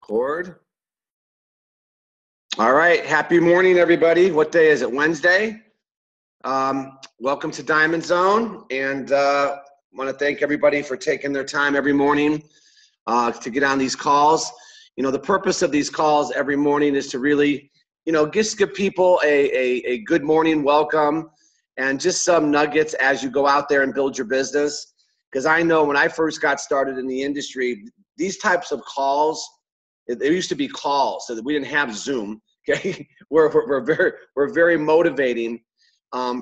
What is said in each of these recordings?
Cord. All right. Happy morning, everybody. What day is it? Wednesday. Welcome to Diamond Zone, and want to thank everybody for taking their time every morning to get on these calls. You know, the purpose of these calls every morning is to really, just give people a good morning welcome and just some nuggets as you go out there and build your business. Because I know when I first got started in the industry, these types of calls, there used to be calls, so that we didn't have Zoom. Okay, we're very motivating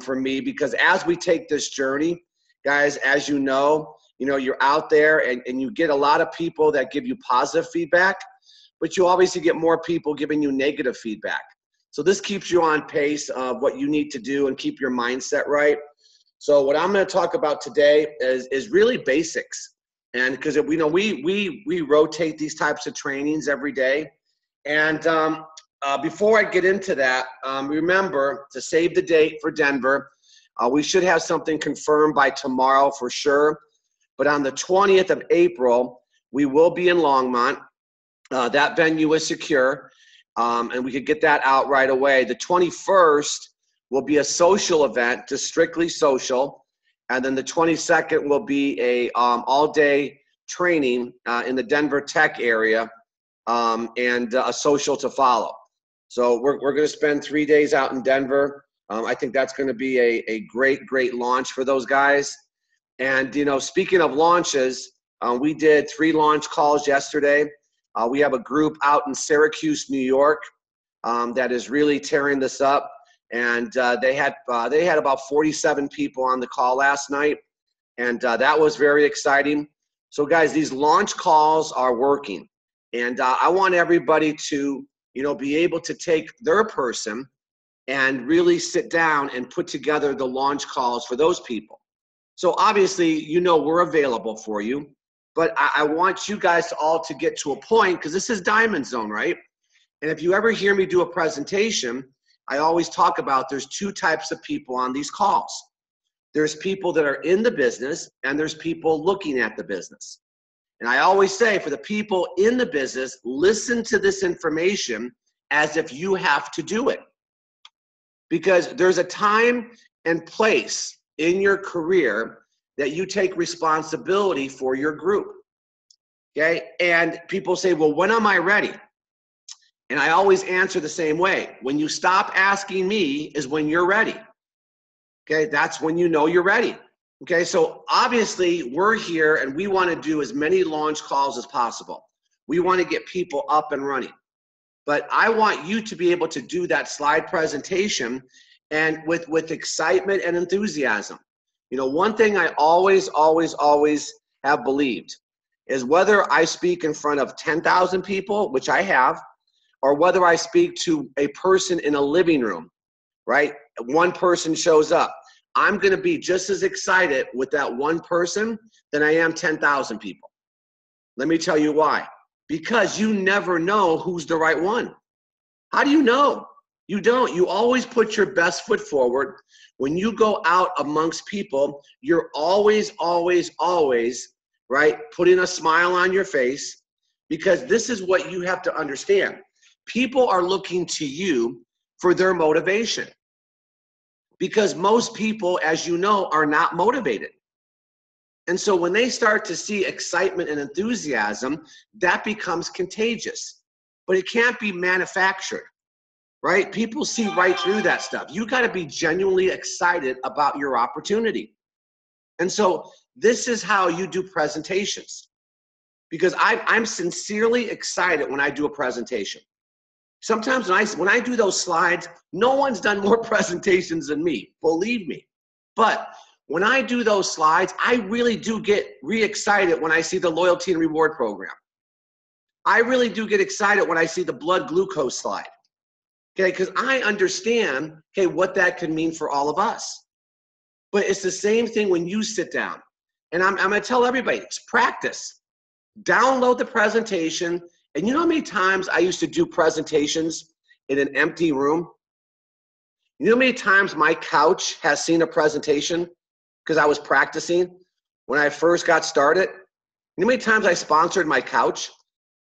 for me, because as we take this journey, guys, as you're out there and you get a lot of people that give you positive feedback, but you obviously get more people giving you negative feedback. So this keeps you on pace of what you need to do and keep your mindset right. So what I'm going to talk about today is really basics. And because we rotate these types of trainings every day. And before I get into that, remember to save the date for Denver. We should have something confirmed by tomorrow for sure. But on the 20th of April, we will be in Longmont. That venue is secure, and we could get that out right away. The 21st will be a social event, just strictly social. And then the 22nd will be a all-day training in the Denver tech area, and a social to follow. So we're going to spend 3 days out in Denver. I think that's going to be a great launch for those guys. And, speaking of launches, we did 3 launch calls yesterday. We have a group out in Syracuse, New York, that is really tearing this up. And they had about 47 people on the call last night. And that was very exciting. So guys, these launch calls are working. And I want everybody to, be able to take their person and really sit down and put together the launch calls for those people. So obviously, we're available for you, but I want you guys to all to get to a point, because this is Diamond Zone, right? And if you ever hear me do a presentation, I always talk about there's 2 types of people on these calls. There's people that are in the business, and there's people looking at the business. And I always say, for the people in the business, listen to this information as if you have to do it. Because there's a time and place in your career that you take responsibility for your group. Okay? And people say, well, when am I ready? And I always answer the same way. When you stop asking me is when you're ready. Okay? That's when you know you're ready. Okay, so obviously we're here and we want to do as many launch calls as possible. We want to get people up and running. But I want you to be able to do that slide presentation and with excitement and enthusiasm. One thing I always have believed is whether I speak in front of 10,000 people, which I have, or whether I speak to a person in a living room, right? One person shows up. I'm going to be just as excited with that one person than I am 10,000 people. Let me tell you why. Because you never know who's the right one. How do you know? You don't. You always put your best foot forward. When you go out amongst people, you're always, right, putting a smile on your face, because this is what you have to understand. People are looking to you for their motivation. Because most people, as you know, are not motivated. And so when they start to see excitement and enthusiasm, that becomes contagious. But it can't be manufactured, right? People see right through that stuff. You got to be genuinely excited about your opportunity. And so this is how you do presentations. Because I'm sincerely excited when I do a presentation. Sometimes when I do those slides, no one's done more presentations than me, believe me. But when I do those slides, I really do get re-excited when I see the loyalty and reward program. I really do get excited when I see the blood glucose slide. Okay, because I understand, what that can mean for all of us. But it's the same thing when you sit down. And I'm going to tell everybody, it's practice. Download the presentation. And you know how many times I used to do presentations in an empty room? You know how many times my couch has seen a presentation because I was practicing when I first got started? You know how many times I sponsored my couch?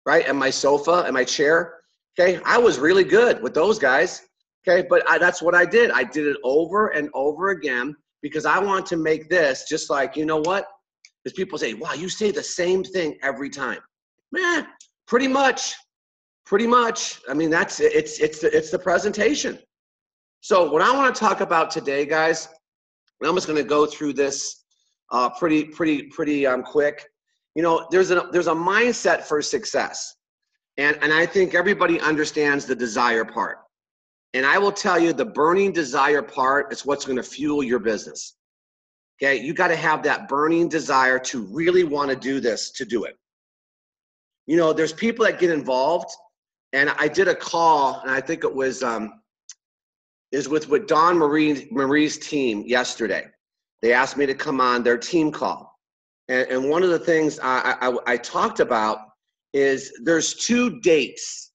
right? And my sofa and my chair. Okay. I was really good with those guys. Okay. But that's what I did. I did it over and over again because I want to make this just like, you know what? Because people say, wow, you say the same thing every time. Man, pretty much. Pretty much. I mean, it's the presentation. So what I want to talk about today, guys, and I'm just going to go through this pretty quick. You know, there's a mindset for success. And I think everybody understands the desire part. And I will tell you the burning desire part is what's going to fuel your business. Okay, you got to have that burning desire to really want to do this, to do it. You know, there's people that get involved. And I did a call, and I think it was with Don Marie's team yesterday. They asked me to come on their team call. And one of the things I talked about is there's two dates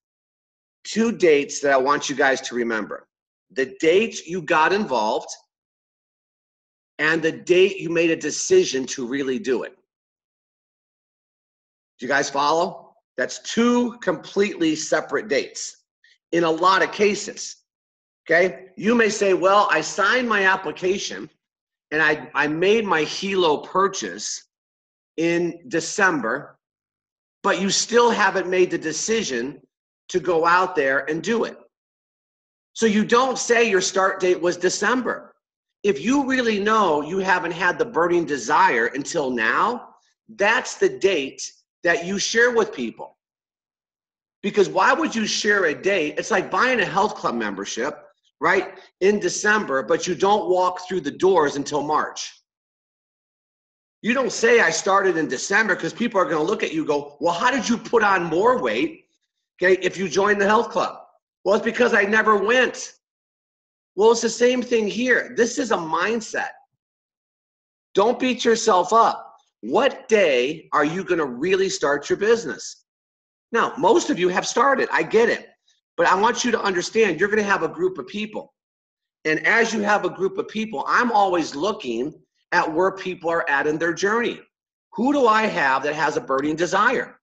that I want you guys to remember. The date you got involved and the date you made a decision to really do it. Do you guys follow? That's two completely separate dates in a lot of cases, okay? You may say, well, I signed my application and I made my Hilo purchase in December, but you still haven't made the decision to go out there and do it. So you don't say your start date was December. If you really know you haven't had the burning desire until now, that's the date that you share with people. Because why would you share a date? It's like buying a health club membership, right, in December, but you don't walk through the doors until March. You don't say I started in December because people are going to look at you and go, well, how did you put on more weight, okay, if you joined the health club? Well, it's because I never went. Well, it's the same thing here. This is a mindset. Don't beat yourself up. What day are you going to really start your business? Now, most of you have started. I get it. But I want you to understand you're going to have a group of people. And as you have a group of people, I'm always looking at where people are at in their journey. Who do I have that has a burning desire?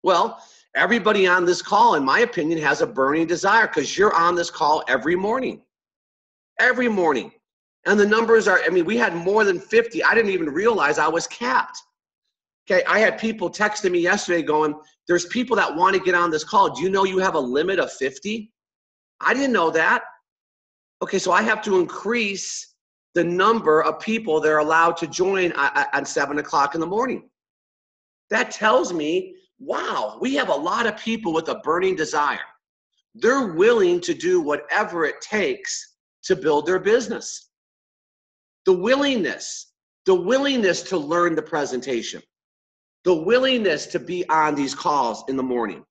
Well, everybody on this call, in my opinion, has a burning desire because you're on this call every morning. Every morning. And the numbers are, I mean, we had more than 50. I didn't even realize I was capped. Okay, I had people texting me yesterday going, there's people that want to get on this call. Do you know you have a limit of 50? I didn't know that. Okay, so I have to increase the number of people that are allowed to join at 7 o'clock in the morning. That tells me, wow, we have a lot of people with a burning desire. They're willing to do whatever it takes to build their business. The willingness to learn the presentation, the willingness to be on these calls in the morning,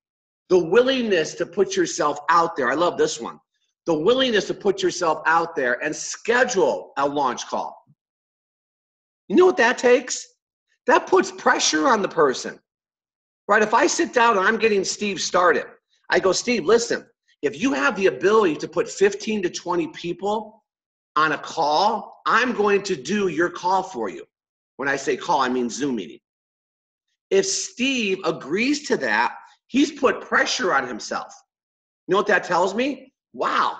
the willingness to put yourself out there. I love this one. The willingness to put yourself out there and schedule a launch call. You know what that takes? That puts pressure on the person, right? If I sit down and I'm getting Steve started, I go, Steve, listen, if you have the ability to put 15 to 20 people on a call, I'm going to do your call for you. When I say call, I mean Zoom meeting. If Steve agrees to that, he's put pressure on himself. You know what that tells me? Wow.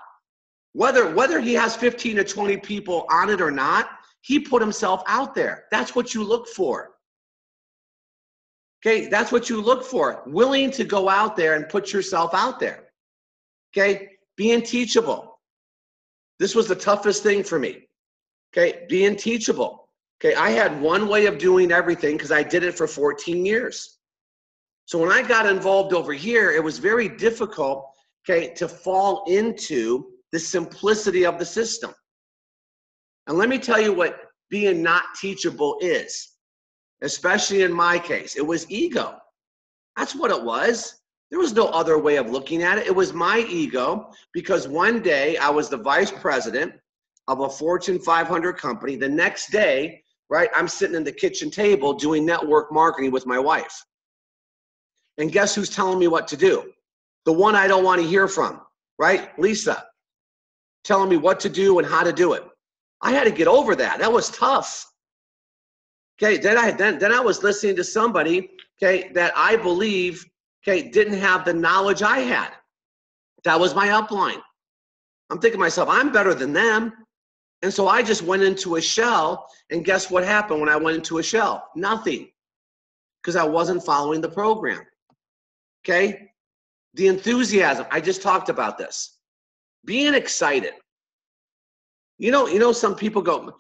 Whether he has 15 to 20 people on it or not, he put himself out there. That's what you look for. Okay, that's what you look for. Willing to go out there and put yourself out there. Okay, being teachable. This was the toughest thing for me. Okay, being teachable. Okay, I had one way of doing everything because I did it for 14 years. So when I got involved over here, it was very difficult, okay, to fall into the simplicity of the system. And let me tell you what being not teachable is, especially in my case. It was ego. That's what it was. There was no other way of looking at it. It was my ego because one day I was the vice president of a Fortune 500 company. The next day, right, I'm sitting in the kitchen table doing network marketing with my wife. And guess who's telling me what to do? The one I don't want to hear from, right? Lisa, telling me what to do and how to do it. I had to get over that. That was tough. Okay, then I was listening to somebody okay, that I believe, okay, didn't have the knowledge I had. That was my upline. I'm thinking to myself, I'm better than them. And so I just went into a shell, and guess what happened when I went into a shell? Nothing, because I wasn't following the program, okay? The enthusiasm, I just talked about this. Being excited. You know, some people go,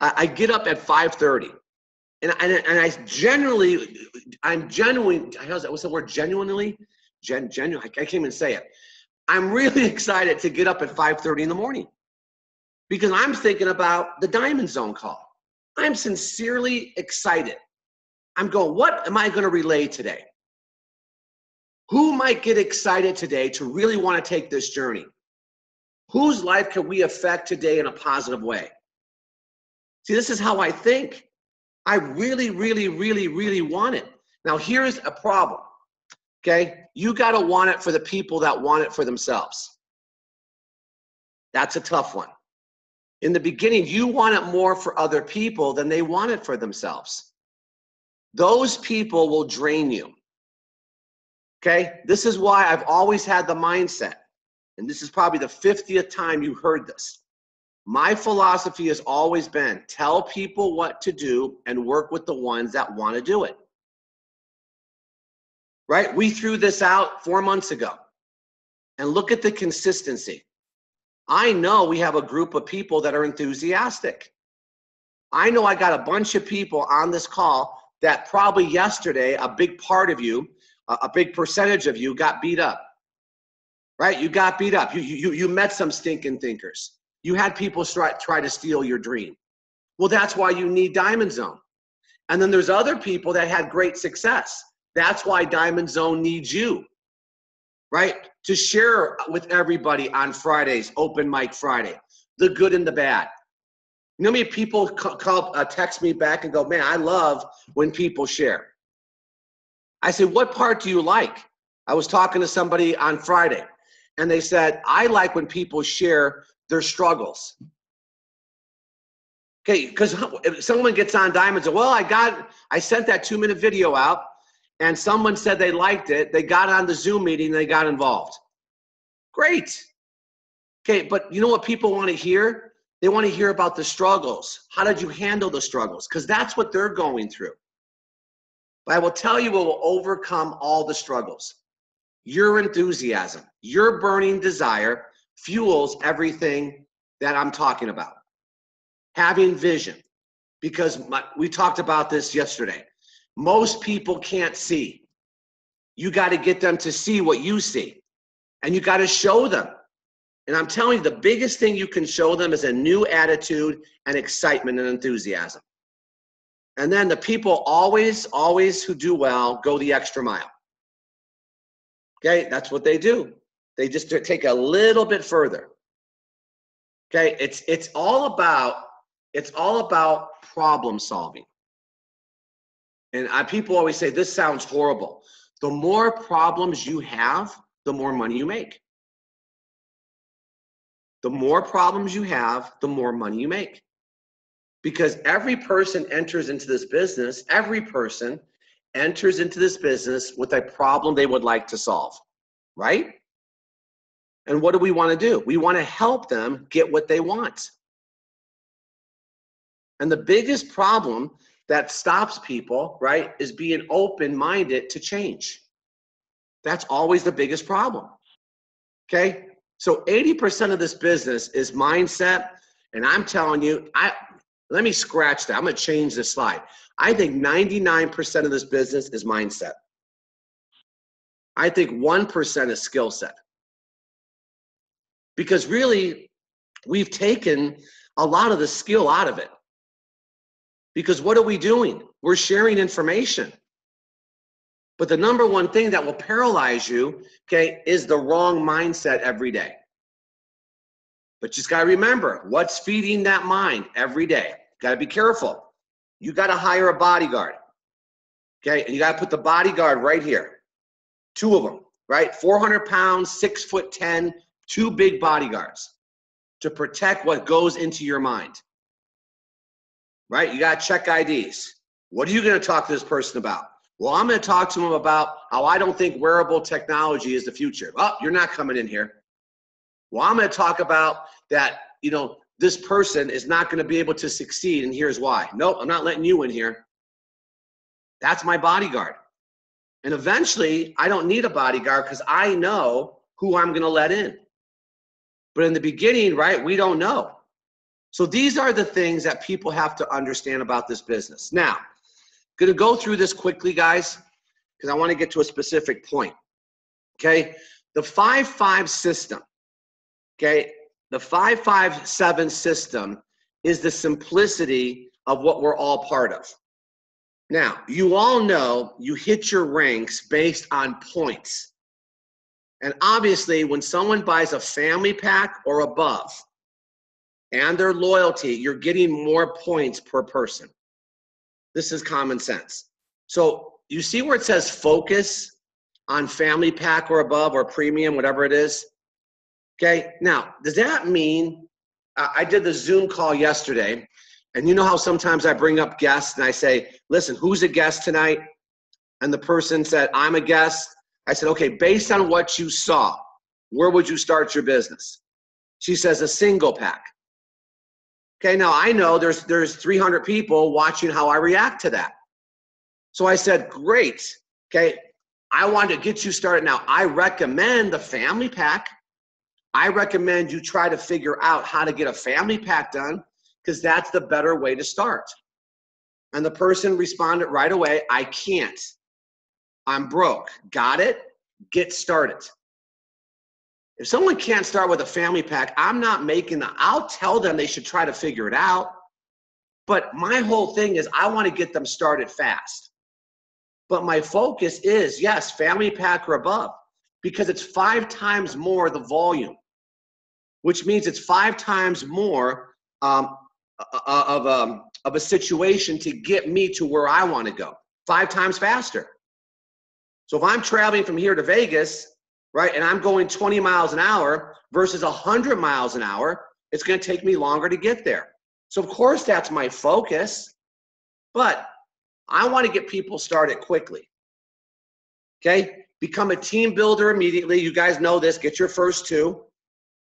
I get up at 5:30, and I'm genuine. What's the word? Genuinely, genuine. I can't even say it. I'm really excited to get up at 5:30 in the morning because I'm thinking about the Diamond Zone call. I'm sincerely excited. I'm going, what am I going to relay today? Who might get excited today to really want to take this journey? Whose life can we affect today in a positive way? See, this is how I think. I really, really, really, really want it. Now, here's a problem, okay? You got to want it for the people that want it for themselves. That's a tough one. In the beginning, you want it more for other people than they want it for themselves. Those people will drain you, okay? This is why I've always had the mindset, and this is probably the 50th time you heard this. My philosophy has always been, tell people what to do and work with the ones that want to do it. Right? We threw this out 4 months ago. And look at the consistency. I know we have a group of people that are enthusiastic. I know I got a bunch of people on this call that probably yesterday, a big part of you, a big percentage of you got beat up. Right? You got beat up. You met some stinking thinkers. You had people try to steal your dream. Well, that's why you need Diamond Zone. And then there's other people that had great success. That's why Diamond Zone needs you, right? To share with everybody on Fridays, Open Mic Friday, the good and the bad. You know how many people text me back and go, man, I love when people share. I said, what part do you like? I was talking to somebody on Friday, and they said, I like when people share their struggles. Okay, because if someone gets on Diamonds, well, I sent that 2-minute video out, and someone said they liked it. They got on the Zoom meeting, they got involved. Great. Okay, but you know what people want to hear? They want to hear about the struggles. How did you handle the struggles? Because that's what they're going through. But I will tell you what will overcome all the struggles. Your enthusiasm, your burning desire fuels everything that I'm talking about. Having vision, because we talked about this yesterday. Most people can't see. You got to get them to see what you see, and you got to show them. And I'm telling you, the biggest thing you can show them is a new attitude and excitement and enthusiasm. And then the people always who do well go the extra mile. Okay, that's what they do. They just take a little bit further. Okay, it's all about problem solving. And people always say, this sounds horrible. The more problems you have, the more money you make. The more problems you have, the more money you make. Because every person enters into this business with a problem they would like to solve, right? And what do we want to do? We want to help them get what they want. And the biggest problem that stops people, right, is being open-minded to change. That's always the biggest problem, okay? So 80% of this business is mindset, and I'm telling you, let me scratch that. I'm going to change this slide. I think 99% of this business is mindset. I think 1% is skill set. Because really, we've taken a lot of the skill out of it. Because what are we doing? We're sharing information. But the number one thing that will paralyze you, okay, is the wrong mindset every day. But just got to remember, what's feeding that mind every day? Got to be careful. You got to hire a bodyguard, okay? And you got to put the bodyguard right here. 2 of them, right? 400 pounds, 6'10", 2 big bodyguards to protect what goes into your mind, right? You got to check IDs. What are you going to talk to this person about? Well, I'm going to talk to them about how I don't think wearable technology is the future. Oh, you're not coming in here. Well, I'm going to talk about that, this person is not going to be able to succeed, and here's why. Nope, I'm not letting you in here. That's my bodyguard. And eventually, I don't need a bodyguard because I know who I'm going to let in. But in the beginning, right, we don't know. So these are the things that people have to understand about this business. Now, going to go through this quickly, guys, because I want to get to a specific point. Okay, the 5-5 system. Okay, the 5-5-7 system is the simplicity of what we're all part of. Now, you all know you hit your ranks based on points. And obviously, when someone buys a family pack or above and their loyalty, you're getting more points per person. This is common sense. So you see where it says focus on family pack or above or premium, whatever it is? Okay, now, does that mean, I did the Zoom call yesterday, and you know how sometimes I bring up guests and I say, listen, who's a guest tonight? And the person said, I'm a guest. I said, okay, based on what you saw, where would you start your business? She says a single pack. Okay, now I know there's 300 people watching how I react to that. So I said, great, okay, I want to get you started now. I recommend the family pack. I recommend you try to figure out how to get a family pack done because that's the better way to start. And the person responded right away, I can't. I'm broke. Got it? Get started. If someone can't start with a family pack, I'm not making that. I'll tell them they should try to figure it out. But my whole thing is I want to get them started fast. But my focus is, yes, family pack or above, because it's 5 times more the volume, which means it's 5 times more of a situation to get me to where I want to go, 5 times faster. So if I'm traveling from here to Vegas, right, and I'm going 20 miles an hour versus 100 miles an hour, it's going to take me longer to get there. So of course that's my focus, but I want to get people started quickly. Okay, become a team builder immediately. You guys know this. Get your first 2,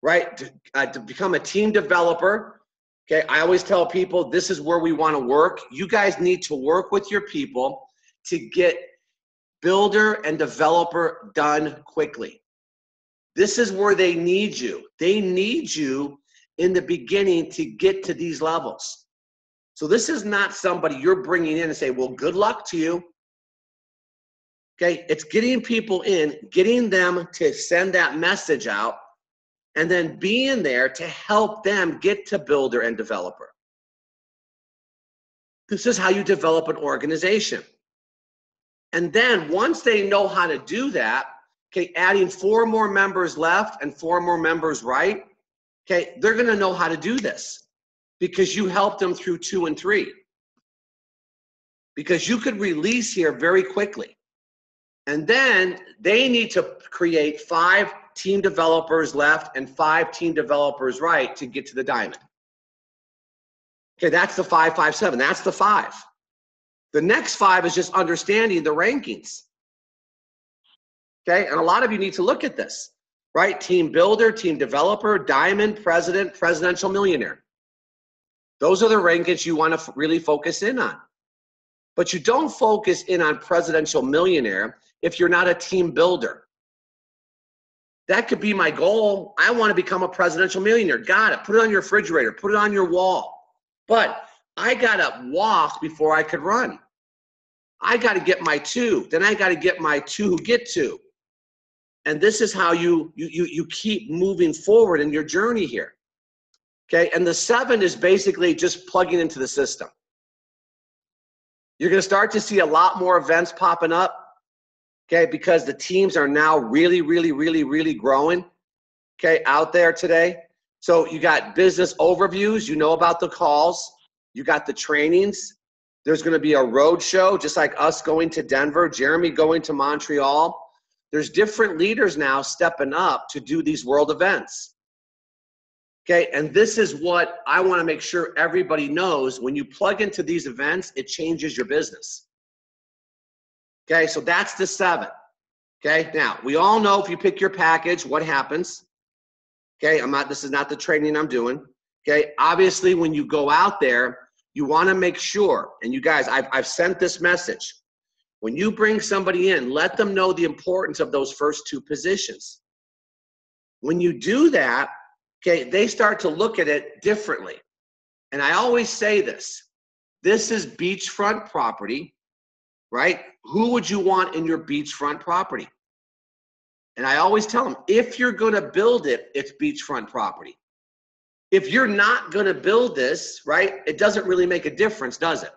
right? To become a team developer. Okay, I always tell people this is where we want to work. You guys need to work with your people to get builder and developer done quickly. This is where they need you. They need you in the beginning to get to these levels. So this is not somebody you're bringing in and say, well, good luck to you. Okay, it's getting people in, getting them to send that message out, and then being there to help them get to builder and developer. This is how you develop an organization. And then once they know how to do that, okay, adding 4 more members left and 4 more members right, okay, they're going to know how to do this because you helped them through 2 and 3. Because you could release here very quickly. And then they need to create 5 team developers left and 5 team developers right to get to the diamond. Okay, that's the 5-5-7. That's the 5. The next 5 is just understanding the rankings. Okay, and a lot of you need to look at this, right? Team builder, team developer, diamond, president, presidential millionaire. Those are the rankings you want to really focus in on. But you don't focus in on presidential millionaire if you're not a team builder. That could be my goal. I want to become a presidential millionaire. Got it. Put it on your refrigerator. Put it on your wall. But I got to walk before I could run. I got to get my 2. Then I got to get my 2 who get 2. And this is how you keep moving forward in your journey here. Okay, and the 7 is basically just plugging into the system. You're going to start to see a lot more events popping up, okay, because the teams are now really, really, really, really growing, okay, out there today. So you got business overviews, you know about the calls, you got the trainings. There's going to be a road show, just like us going to Denver, Jeremy going to Montreal. There's different leaders now stepping up to do these world events. Okay, and this is what I want to make sure everybody knows. When you plug into these events, it changes your business. Okay, so that's the 7. Okay, now we all know if you pick your package, what happens. Okay, this is not the training I'm doing. Okay, obviously when you go out there, you want to make sure, and you guys, I've sent this message. When you bring somebody in, let them know the importance of those first 2 positions. When you do that, okay, they start to look at it differently. And I always say this is beachfront property, right? Who would you want in your beachfront property? And I always tell them, if you're going to build it, it's beachfront property. If you're not going to build this, right, it doesn't really make a difference, does it?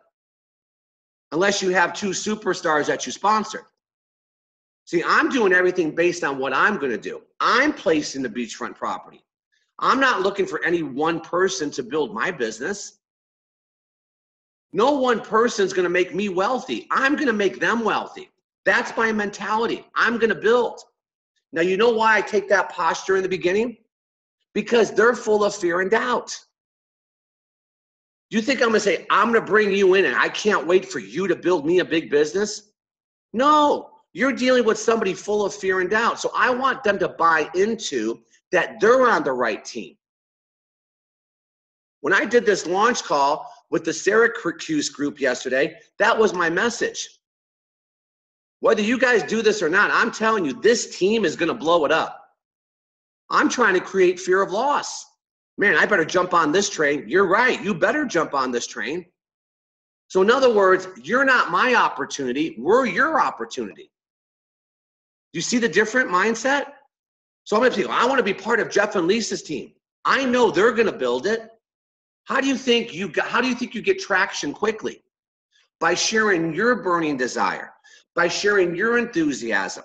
Unless you have 2 superstars that you sponsored. See, I'm doing everything based on what I'm going to do. I'm placing the beachfront property. I'm not looking for any one person to build my business. No one person's going to make me wealthy. I'm going to make them wealthy. That's my mentality. I'm going to build. Now, you know why I take that posture in the beginning? Because they're full of fear and doubt. Do you think I'm going to say, I'm going to bring you in and I can't wait for you to build me a big business? No, you're dealing with somebody full of fear and doubt. So I want them to buy into that they're on the right team. When I did this launch call with the Syracuse group yesterday, that was my message. Whether you guys do this or not, I'm telling you, this team is going to blow it up. I'm trying to create fear of loss. Man, I better jump on this train. You're right. You better jump on this train. So in other words, you're not my opportunity. We're your opportunity. Do you see the different mindset? So I'm going to say, I want to be part of Jeff and Lisa's team. I know they're going to build it. How do you think you get traction quickly? By sharing your burning desire, by sharing your enthusiasm.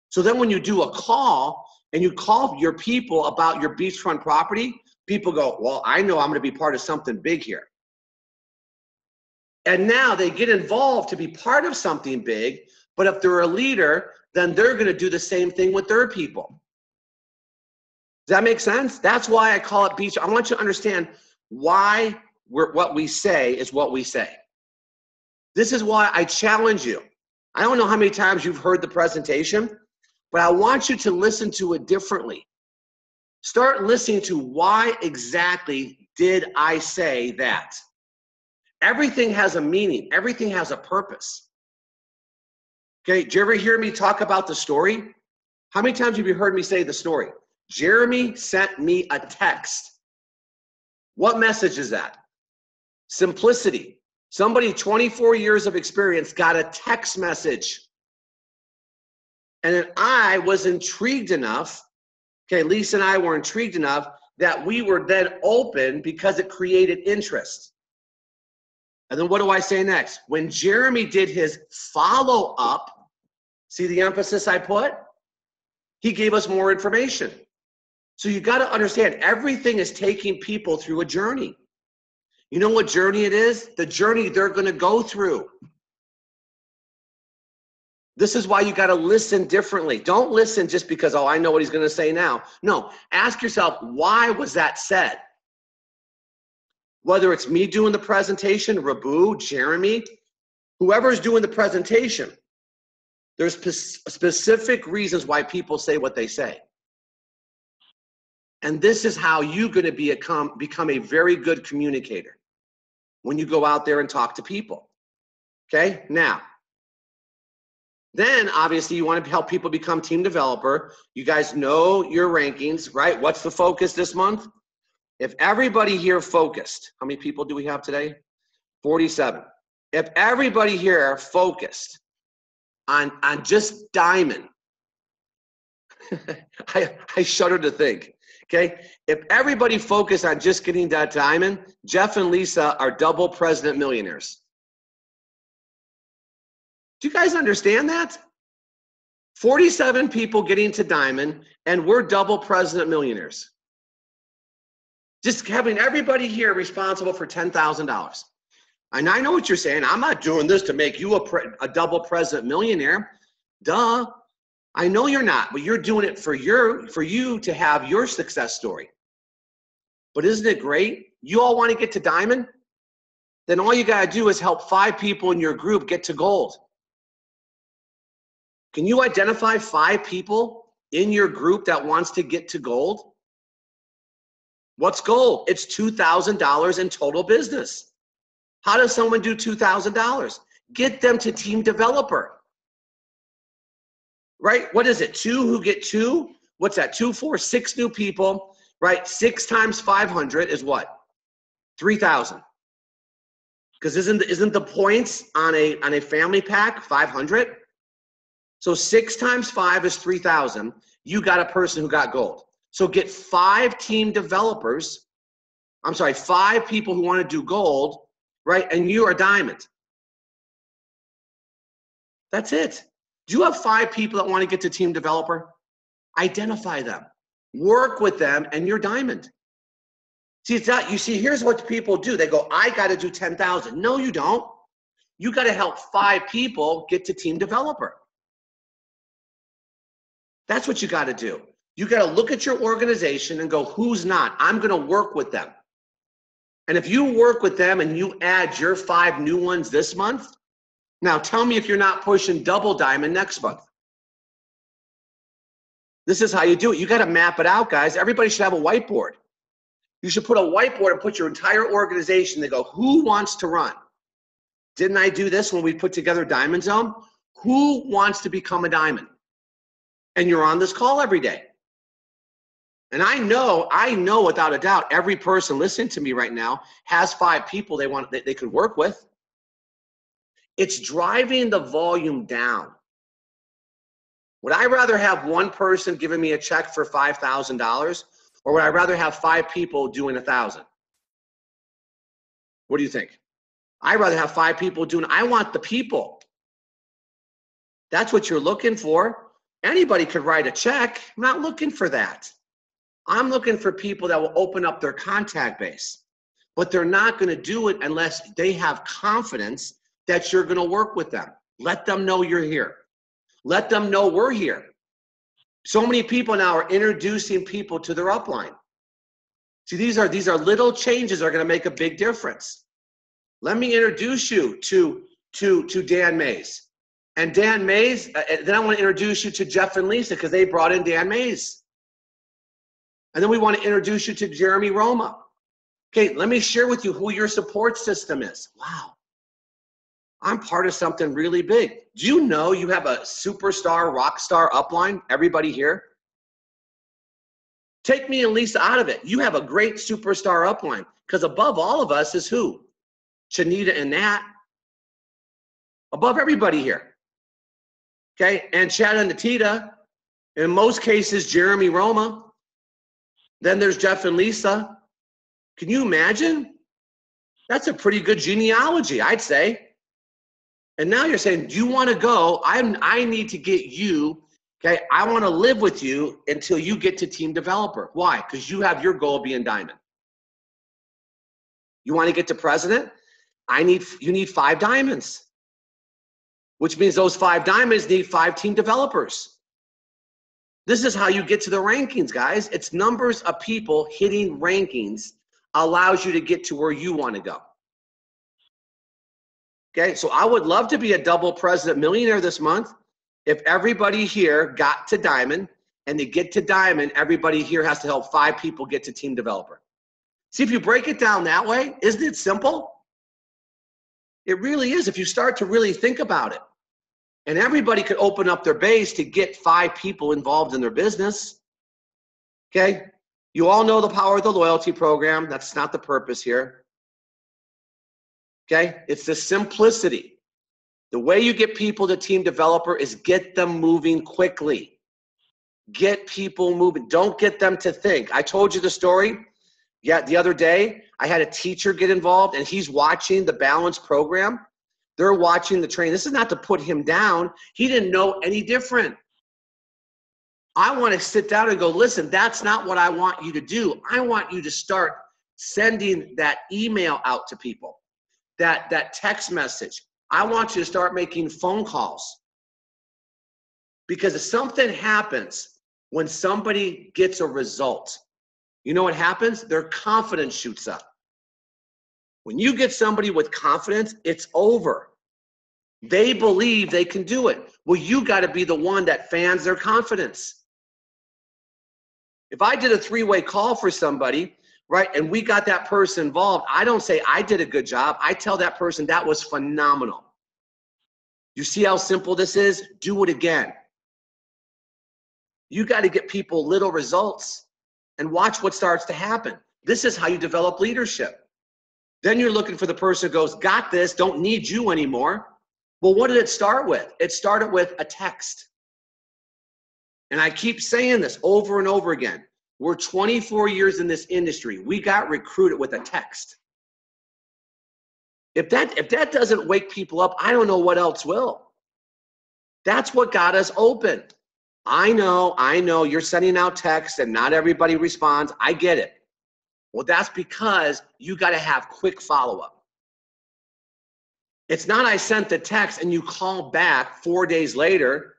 So then when you do a call and you call your people about your beachfront property, people go, well, I know I'm going to be part of something big here. And now they get involved to be part of something big, but if they're a leader, then they're going to do the same thing with their people. Does that make sense? That's why I call it beach. I want you to understand why what we say is what we say. This is why I challenge you. I don't know how many times you've heard the presentation, but I want you to listen to it differently. Start listening to why exactly did I say that? Everything has a meaning. Everything has a purpose. Okay, did you ever hear me talk about the story? How many times have you heard me say the story? Jeremy sent me a text. What message is that? Simplicity. Somebody 24 years of experience got a text message. And then I was intrigued enough, okay, Lisa and I were intrigued enough that we were then open because it created interest. And then what do I say next? When Jeremy did his follow-up, see the emphasis I put? He gave us more information. So you got to understand, everything is taking people through a journey. You know what journey it is? The journey they're going to go through. This is why you got to listen differently. Don't listen just because, oh, I know what he's going to say now. No, ask yourself, why was that said? Whether it's me doing the presentation, Rabu, Jeremy, whoever's doing the presentation, there's specific reasons why people say what they say. And this is how you're going to become a very good communicator when you go out there and talk to people. Okay, now, then obviously you want to help people become team developer. You guys know your rankings, right? What's the focus this month? If everybody here focused, how many people do we have today? 47. If everybody here focused on just diamond, I shudder to think, okay? If everybody focused on just getting that diamond, Jeff and Lisa are double president millionaires. Do you guys understand that? 47 people getting to diamond, and we're double president millionaires. Just having everybody here responsible for $10,000. And I know what you're saying. I'm not doing this to make you a double president millionaire. Duh. I know you're not, but you're doing it for you to have your success story. But isn't it great? You all want to get to diamond? Then all you got to do is help 5 people in your group get to gold. Can you identify 5 people in your group that wants to get to gold? What's gold? It's $2,000 in total business. How does someone do $2,000? Get them to team developer. Right? What is it? 2 who get 2? What's that? 2, 4, 6 new people, right? 6 times 500 is what? 3,000. Because isn't the points on a family pack 500? So 6 times 5 is 3,000. You got a person who got gold. So get 5 team developers. I'm sorry, 5 people who want to do gold, right? And you are diamond. That's it. Do you have 5 people that want to get to team developer? Identify them, work with them, and you're diamond. See, it's not, you see, here's what people do. They go, I got to do 10,000. No, you don't. You got to help 5 people get to team developer. That's what you got to do. You got to look at your organization and go, who's not? I'm going to work with them. And if you work with them and you add your 5 new ones this month, now tell me if you're not pushing double diamond next month. This is how you do it. You got to map it out, guys. Everybody should have a whiteboard. You should put a whiteboard and put your entire organization. They go, who wants to run? Didn't I do this when we put together Diamond Zone? Who wants to become a diamond? And you're on this call every day. And I know without a doubt, every person listening to me right now has 5 people they could work with. It's driving the volume down. Would I rather have one person giving me a check for $5,000, or would I rather have 5 people doing 1,000? What do you think? I'd rather have 5 people doing, I want the people. That's what you're looking for. Anybody could write a check. I'm not looking for that. I'm looking for people that will open up their contact base. But they're not going to do it unless they have confidence that you're going to work with them. Let them know you're here. Let them know we're here. So many people now are introducing people to their upline. See, these are little changes that are going to make a big difference. Let me introduce you to Dan Mays. And Dan Mays, then I want to introduce you to Jeff and Lisa because they brought in Dan Mays. And then we want to introduce you to Jeremy Roma. Okay, let me share with you who your support system is. Wow. I'm part of something really big. Do you know you have a superstar, rock star upline? Everybody here? Take me and Lisa out of it. You have a great superstar upline because above all of us is who? Shanita and Nat. Above everybody here. Okay, and Chad and Natita. In most cases, Jeremy Roma. Then there's Jeff and Lisa. Can you imagine? That's a pretty good genealogy, I'd say. And now you're saying, do you want to go? I need to get you, okay? I want to live with you until you get to team developer. Why? Because you have your goal being diamond. You want to get to president? You need 5 diamonds, which means those 5 diamonds need 5 team developers. This is how you get to the rankings, guys. It's numbers of people hitting rankings allows you to get to where you want to go. Okay, so I would love to be a double president millionaire this month. If everybody here got to diamond, and to get to diamond, everybody here has to help 5 people get to team developer. See, if you break it down that way, isn't it simple? It really is if you start to really think about it. And everybody could open up their base to get 5 people involved in their business. Okay, you all know the power of the loyalty program. That's not the purpose here. Okay, it's the simplicity. The way you get people to team developer is get them moving quickly. Get people moving. Don't get them to think. I told you the story. Yeah, the other day, I had a teacher get involved, and he's watching the balance program. They're watching the training. This is not to put him down. He didn't know any different. I want to sit down and go, listen, that's not what I want you to do. I want you to start sending that email out to people. That text message. I want you to start making phone calls. Because if something happens when somebody gets a result, You know what happens? Their confidence shoots up. When you get somebody with confidence, it's over. They believe they can do it. Well, you got to be the one that fans their confidence. If I did a three-way call for somebody, right, and we got that person involved, I don't say I did a good job. I tell that person that was phenomenal. You see how simple this is? Do it again. You got to get people little results and watch what starts to happen. This is how you develop leadership. Then you're looking for the person who goes, got this, don't need you anymore. Well, what did it start with? It started with a text. And I keep saying this over and over again. We're 24 years in this industry. We got recruited with a text. If that doesn't wake people up, I don't know what else will. That's what got us open. I know you're sending out texts and not everybody responds. I get it. Well, that's because you got to have quick follow-up. It's not I sent the text and you call back 4 days later.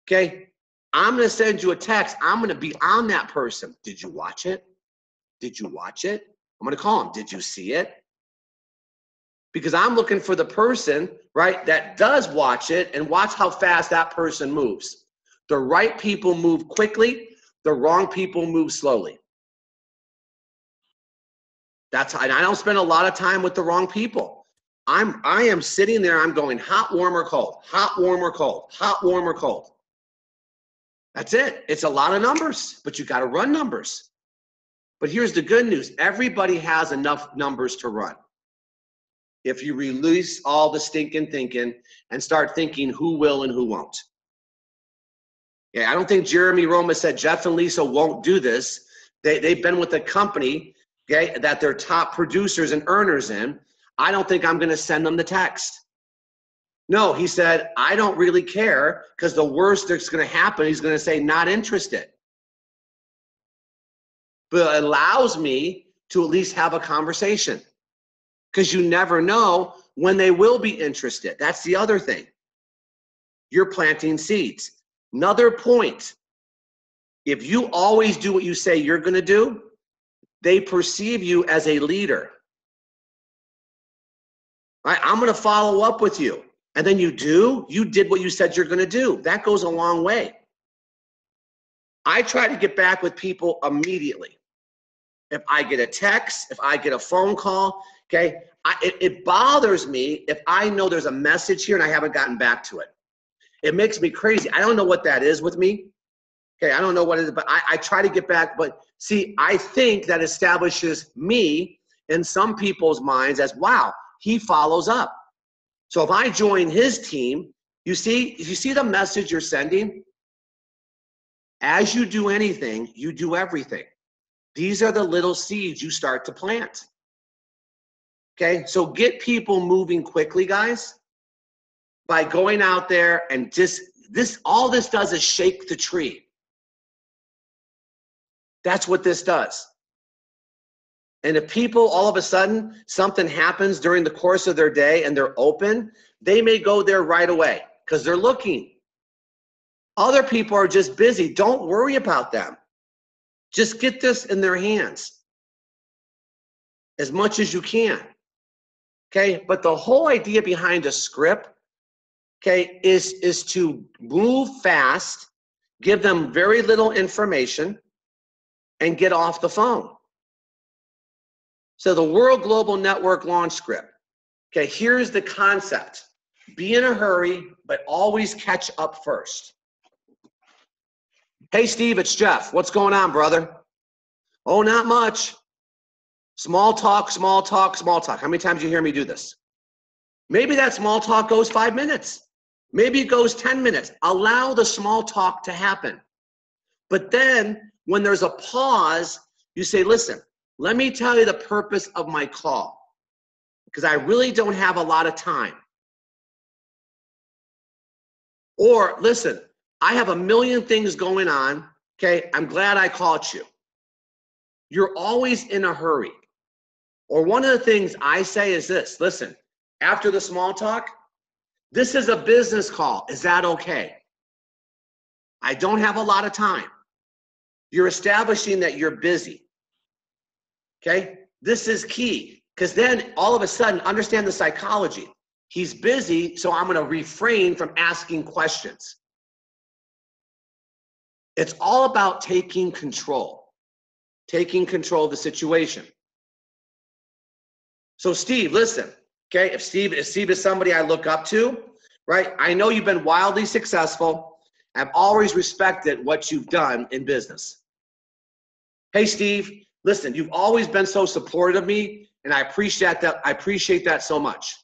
Okay, I'm going to send you a text. I'm going to be on that person. Did you watch it? Did you watch it? I'm going to call them. Did you see it? Because I'm looking for the person, right, that does watch it and watch how fast that person moves. The right people move quickly. The wrong people move slowly. That's how, and I don't spend a lot of time with the wrong people. I am sitting there, I'm going hot, warm, or cold, hot, warm, or cold, hot, warm, or cold. That's it. It's a lot of numbers, but you got to run numbers. But here's the good news. Everybody has enough numbers to run. If you release all the stinking thinking and start thinking who will and who won't. Yeah, I don't think Jeremy Roma said Jeff and Lisa won't do this. They've been with a company, okay, that they're top producers and earners in. I don't think I'm going to send them the text. No, he said, I don't really care because the worst that's going to happen, he's going to say, not interested. But it allows me to at least have a conversation because you never know when they will be interested. That's the other thing. You're planting seeds. Another point, if you always do what you say you're going to do, they perceive you as a leader. Right? I'm going to follow up with you. And then you did what you said you're going to do. That goes a long way. I try to get back with people immediately. If I get a text, if I get a phone call, okay, it bothers me if I know there's a message here and I haven't gotten back to it. It makes me crazy. I don't know what that is with me. Okay, I don't know what it is, but I try to get back. But see, I think that establishes me in some people's minds as, wow, he follows up. So if I join his team, you see the message you're sending? As you do anything, you do everything. These are the little seeds you start to plant. Okay, so get people moving quickly, guys, by going out there and all this does is shake the tree. That's what this does. And if people, all of a sudden, something happens during the course of their day and they're open, they may go there right away because they're looking. Other people are just busy. Don't worry about them. Just get this in their hands as much as you can. Okay, but the whole idea behind a script, okay, is to move fast, give them very little information, and get off the phone. So the World Global Network launch script. Okay, here's the concept. Be in a hurry, but always catch up first. Hey, Steve, it's Jeff. What's going on, brother? Oh, not much. Small talk, small talk, small talk. How many times do you hear me do this? Maybe that small talk goes 5 minutes. Maybe it goes 10 minutes. Allow the small talk to happen. But then when there's a pause, you say, listen, let me tell you the purpose of my call because I really don't have a lot of time. Or listen, I have a million things going on. Okay, I'm glad I caught you. You're always in a hurry. Or one of the things I say is this, listen, after the small talk, this is a business call. Is that okay? I don't have a lot of time. You're establishing that you're busy. Okay? This is key, because then all of a sudden, understand the psychology. He's busy, so I'm going to refrain from asking questions. It's all about taking control of the situation. So Steve, listen, okay? If Steve is somebody I look up to, right? I know you've been wildly successful. I've always respected what you've done in business. Hey, Steve, listen, you've always been so supportive of me, and I appreciate that. I appreciate that so much.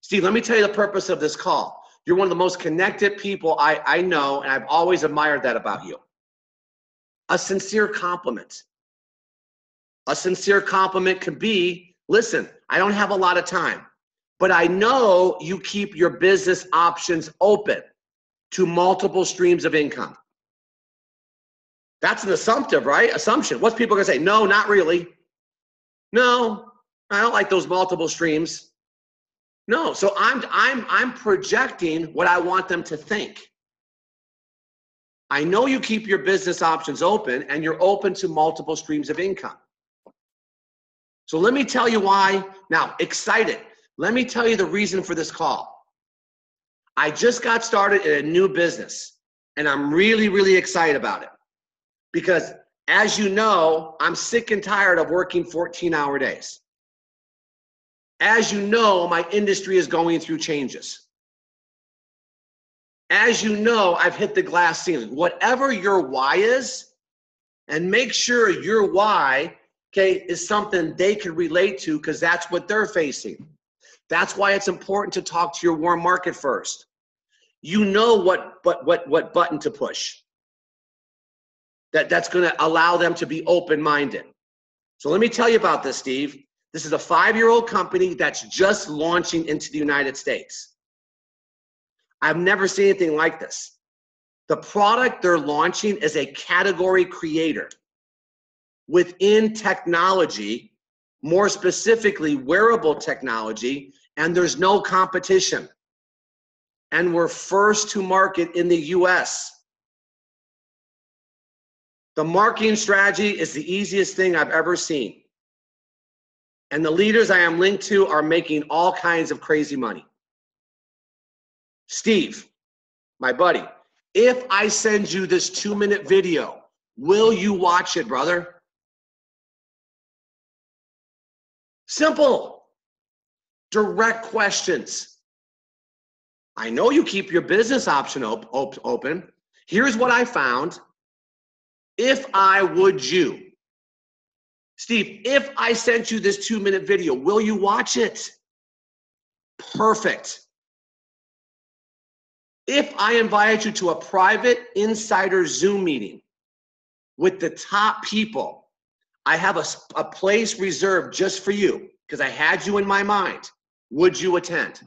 Steve, let me tell you the purpose of this call. You're one of the most connected people I know, and I've always admired that about you. A sincere compliment. A sincere compliment could be, listen, I don't have a lot of time, but I know you keep your business options open to multiple streams of income. That's an assumptive, right? Assumption. What's people gonna say? No, not really. No, I don't like those multiple streams. No, so I'm projecting what I want them to think. I know you keep your business options open and you're open to multiple streams of income. So let me tell you why. Now, excited. Let me tell you the reason for this call. I just got started in a new business and I'm really, really excited about it. Because as you know, I'm sick and tired of working 14-hour days. As you know, my industry is going through changes. As you know, I've hit the glass ceiling. Whatever your why is, and make sure your why, okay, is something they can relate to, because that's what they're facing. That's why it's important to talk to your warm market first. You know what button to push. That's going to allow them to be open-minded. So let me tell you about this, Steve. This is a 5-year-old company that's just launching into the United States. I've never seen anything like this. The product they're launching is a category creator within technology, more specifically wearable technology, and there's no competition. And we're first to market in the US. The marketing strategy is the easiest thing I've ever seen. And the leaders I am linked to are making all kinds of crazy money. Steve, my buddy, if I send you this 2-minute video, will you watch it, brother? Simple. Direct questions. I know you keep your business option open. Here's what I found. If I would you. Steve, if I sent you this 2-minute video, will you watch it? Perfect. If I invited you to a private insider Zoom meeting with the top people, I have a place reserved just for you because I had you in my mind. Would you attend?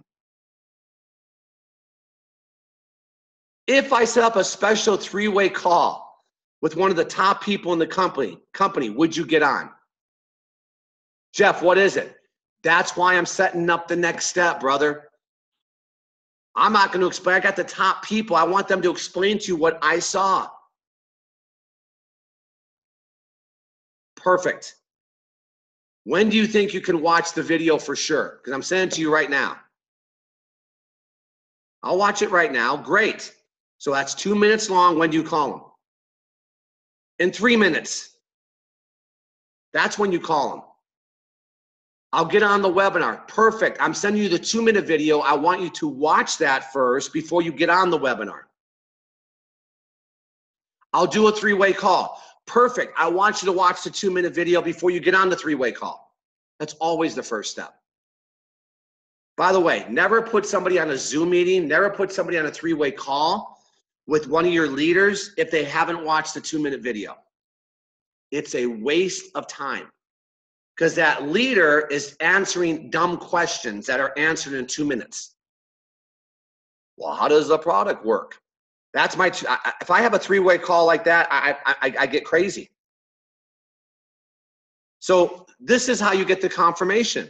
If I set up a special 3-way call with one of the top people in the company, would you get on? Jeff, what is it? That's why I'm setting up the next step, brother. I'm not going to explain. I got the top people. I want them to explain to you what I saw. Perfect. When do you think you can watch the video for sure? Because I'm sending it to you right now. I'll watch it right now. Great. So that's 2 minutes long. When do you call them? In 3 minutes. That's when you call them. I'll get on the webinar. Perfect. I'm sending you the 2-minute video. I want you to watch that first before you get on the webinar. I'll do a 3-way call. Perfect. I want you to watch the 2-minute video before you get on the 3-way call. That's always the first step. By the way, never put somebody on a Zoom meeting, never put somebody on a 3-way call with one of your leaders if they haven't watched the 2-minute video. It's a waste of time. Because that leader is answering dumb questions that are answered in 2 minutes. Well, how does the product work? That's my, if I have a 3-way call like that, I get crazy. So this is how you get the confirmation.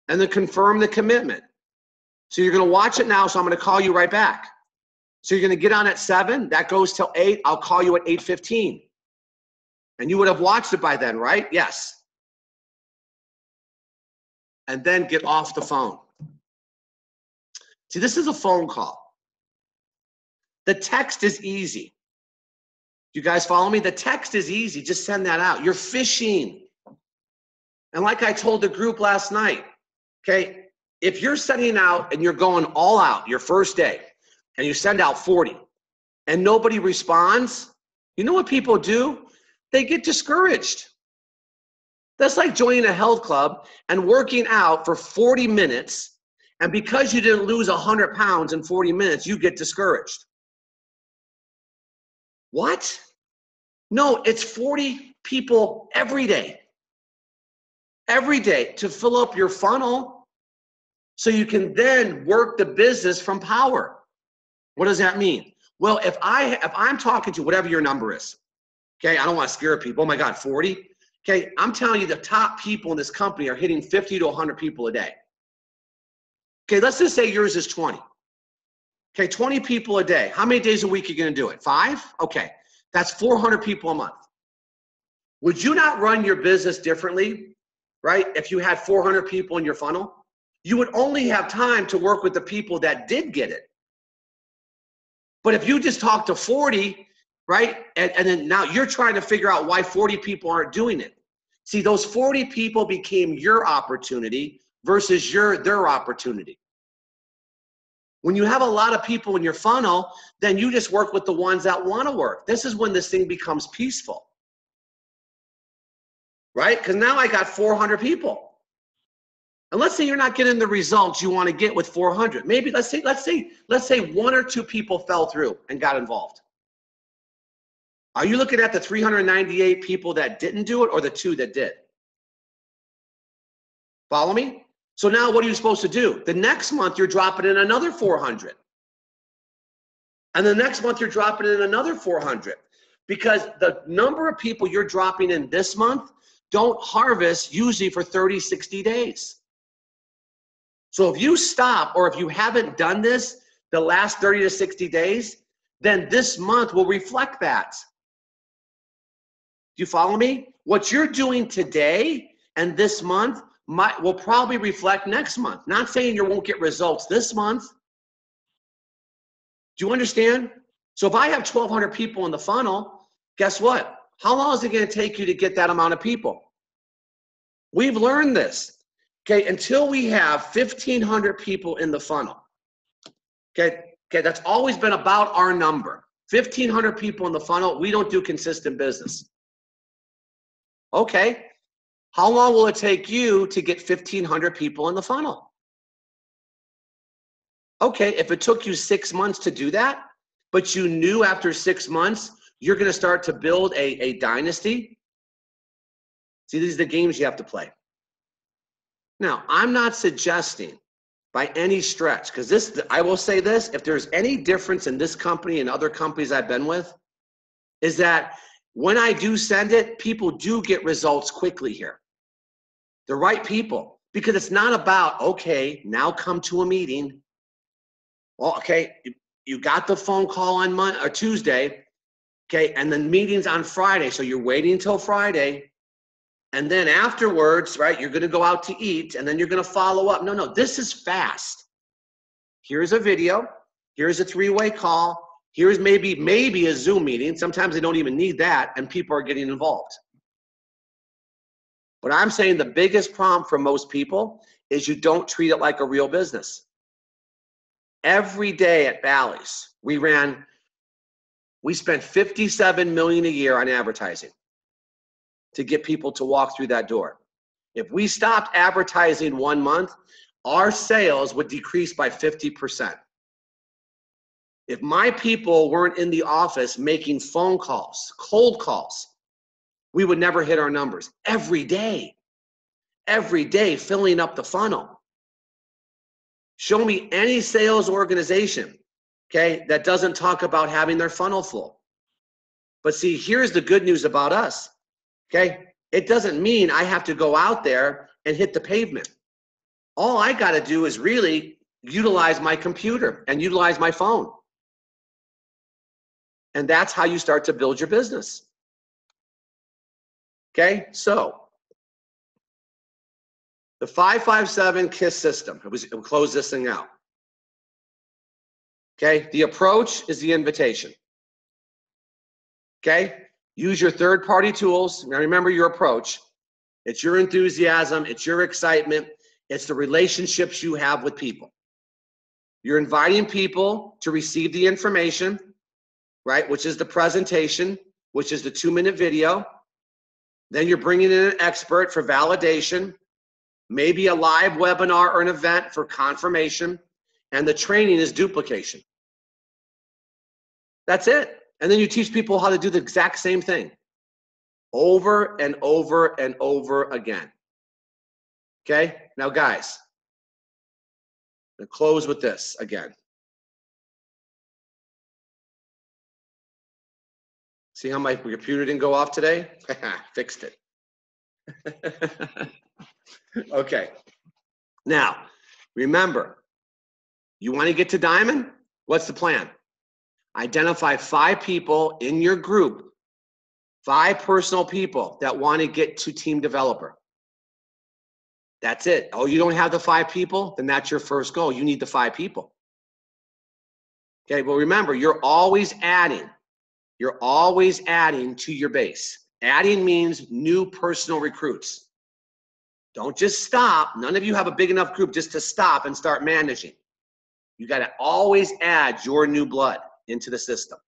And then confirm the commitment. So you're going to watch it now, so I'm going to call you right back. So you're going to get on at 7, that goes till 8, I'll call you at 8:15. And you would have watched it by then, right? Yes. And then get off the phone. See, this is a phone call. The text is easy. You guys follow me? The text is easy. Just send that out. You're fishing. And like I told the group last night, okay, if you're sending out and you're going all out your first day and you send out 40 and nobody responds, you know what people do? They get discouraged. That's like joining a health club and working out for 40 minutes, and because you didn't lose 100 pounds in 40 minutes, you get discouraged. What? No, it's 40 people every day to fill up your funnel so you can then work the business from power. What does that mean? Well, if I'm talking to whatever your number is, okay, I don't want to scare people. Oh my God, 40? Okay, I'm telling you the top people in this company are hitting 50 to 100 people a day. Okay, let's just say yours is 20. Okay, 20 people a day. How many days a week are you going to do it? 5? Okay, that's 400 people a month. Would you not run your business differently, right, if you had 400 people in your funnel? You would only have time to work with the people that did get it. But if you just talk to 40, right, and then now you're trying to figure out why 40 people aren't doing it. See, those 40 people became your opportunity versus their opportunity. When you have a lot of people in your funnel, then you just work with the ones that want to work. This is when this thing becomes peaceful. Right? Because now I got 400 people. And let's say you're not getting the results you want to get with 400. Maybe let's say 1 or 2 people fell through and got involved. Are you looking at the 398 people that didn't do it or the 2 that did? Follow me? So now what are you supposed to do? The next month you're dropping in another 400. And the next month you're dropping in another 400. Because the number of people you're dropping in this month don't harvest usually for 30, 60 days. So if you stop or if you haven't done this the last 30 to 60 days, then this month will reflect that. Do you follow me? What you're doing today and this month will probably reflect next month. Not saying you won't get results this month. Do you understand? So if I have 1,200 people in the funnel, guess what? How long is it going to take you to get that amount of people? We've learned this. Okay, until we have 1,500 people in the funnel. Okay, that's always been about our number. 1,500 people in the funnel, we don't do consistent business. Okay, how long will it take you to get 1,500 people in the funnel? Okay, if it took you 6 months to do that, but you knew after 6 months you're going to start to build a dynasty. See, these are the games you have to play. Now, I'm not suggesting by any stretch, because I will say this, if there's any difference in this company and other companies I've been with, is that when I do send it, people do get results quickly here. The right people, because it's not about, okay, now come to a meeting. Well, okay, you got the phone call on Monday or Tuesday, okay, and the meeting's on Friday, so you're waiting until Friday. And then afterwards, right, you're going to go out to eat, and then you're going to follow up. No, this is fast. Here's a video. Here's a 3-way call. Here's maybe a Zoom meeting. Sometimes they don't even need that, and people are getting involved. But I'm saying the biggest problem for most people is you don't treat it like a real business. Every day at Bally's, we spent $57 million a year on advertising to get people to walk through that door. If we stopped advertising 1 month, our sales would decrease by 50%. If my people weren't in the office making phone calls, cold calls, we would never hit our numbers. Every day filling up the funnel. Show me any sales organization, okay, that doesn't talk about having their funnel full. But see, here's the good news about us. Okay, it doesn't mean I have to go out there and hit the pavement. All I got to do is really utilize my computer and utilize my phone. And that's how you start to build your business. Okay, so the 5-5-7 KISS system, we'll close this thing out. Okay, the approach is the invitation. Okay, use your third-party tools. Now remember your approach. It's your enthusiasm, it's your excitement, it's the relationships you have with people. You're inviting people to receive the information, right, which is the presentation, which is the 2-minute video. Then you're bringing in an expert for validation, maybe a live webinar or an event for confirmation, and the training is duplication. That's it. And then you teach people how to do the exact same thing over and over and over again. Okay? Now, guys, I'm going to close with this again. See how my computer didn't go off today? Fixed it. Okay. Now, remember, you want to get to Diamond? What's the plan? Identify 5 people in your group, 5 personal people that want to get to team developer. That's it. Oh, you don't have the 5 people? Then that's your first goal. You need the 5 people. Okay, well, remember, you're always adding. You're always adding to your base. Adding means new personal recruits. Don't just stop. None of you have a big enough group just to stop and start managing. You got to always add your new blood into the system.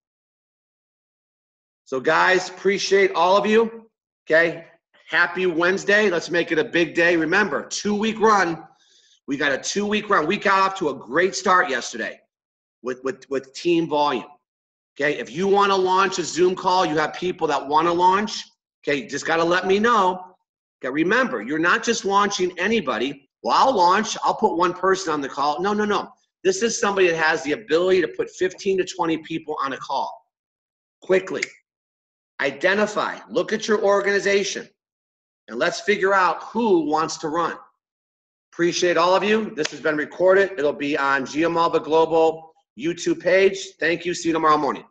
So guys, appreciate all of you. Okay, happy Wednesday. Let's make it a big day. Remember, 2-week run. We got a 2-week run. We got off to a great start yesterday with team volume. Okay, if you want to launch a Zoom call, you have people that want to launch. Okay, just got to let me know. Okay, remember, you're not just launching anybody. Well, I'll launch. I'll put 1 person on the call. No, no, no. This is somebody that has the ability to put 15 to 20 people on a call quickly. Identify, look at your organization, and let's figure out who wants to run. Appreciate all of you. This has been recorded. It'll be on GM Alba Global YouTube page. Thank you. See you tomorrow morning.